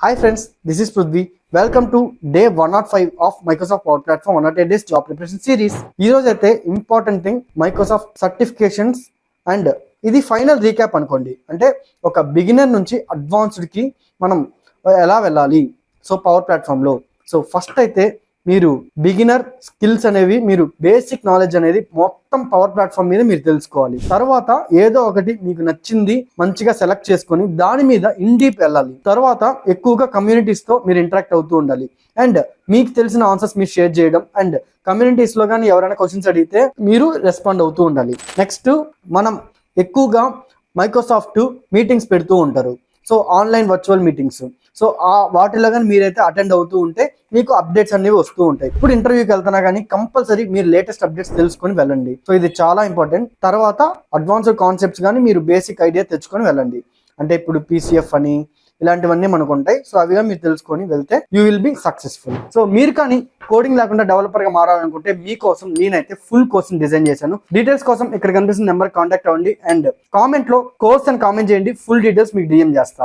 Hi friends, this is Prithvi. Welcome to day 105 of Microsoft Power Platform 108 days job preparation series. ఈ రోజు అయితే important thing Microsoft certifications and ఇది final recap అనుకోండి. అంటే ఒక beginner నుంచి అడ్వాన్స్డ్ కి మనం ఎలా వెళ్ళాలి సో పవర్ ప్లాట్ఫామ్ లో. సో ఫస్ట్ అయితే మీరు బిగినర్ స్కిల్స్ అనేవి మీరు బేసిక్ నాలెడ్జ్ అనేది మొత్తం పవర్ ప్లాట్ఫామ్ మీద మీరు తెలుసుకోవాలి. తర్వాత ఏదో ఒకటి మీకు నచ్చింది మంచిగా సెలెక్ట్ చేసుకొని దాని మీద ఇన్ డీప్ వెళ్ళాలి. తర్వాత ఎక్కువగా కమ్యూనిటీస్ తో మీరు ఇంటరాక్ట్ అవుతూ ఉండాలి అండ్ మీకు తెలిసిన ఆన్సర్స్ మీరు షేర్ చేయడం అండ్ కమ్యూనిటీస్ లో కానీ ఎవరైనా క్వశ్చన్స్ అడిగితే మీరు రెస్పాండ్ అవుతూ ఉండాలి. నెక్స్ట్ మనం ఎక్కువగా మైక్రోసాఫ్ట్ మీటింగ్స్ పెడుతూ ఉంటారు. So online virtual meetings. So వాటిలో కానీ మీరైతే అటెండ్ అవుతూ ఉంటే మీకు అప్డేట్స్ అనేవి వస్తూ ఉంటాయి. ఇప్పుడు ఇంటర్వ్యూకి వెళ్తున్నా కానీ కంపల్సరీ మీరు లేటెస్ట్ అప్డేట్స్ తెలుసుకొని వెళ్ళండి. సో ఇది చాలా ఇంపార్టెంట్. తర్వాత అడ్వాన్స్డ్ కాన్సెప్ట్స్ కానీ మీరు బేసిక్ ఐడియా తెచ్చుకొని వెళ్ళండి. అంటే ఇప్పుడు పీసీఎఫ్ అని ఇలాంటివన్నీ మనకు ఉంటాయి. సో అవిగా మీరు తెలుసుకొని వెళ్తే you will be successful. So మీరు కానీ కోడింగ్ లేకుండా డెవలపర్ గా మారాలనుకుంటే మీకోసం నేనైతే ఫుల్ కోర్స్ డిజైన్ చేశాను. డీటెయిల్స్ కోసం ఇక్కడ కనిపిస్తున్న నెంబర్ కాంటాక్ట్ అవ్వండి అండ్ కామెంట్ లో కోర్స్ అని కామెంట్ చేయండి. ఫుల్ డీటెయిల్స్ మీకు డిఎం చేస్తా.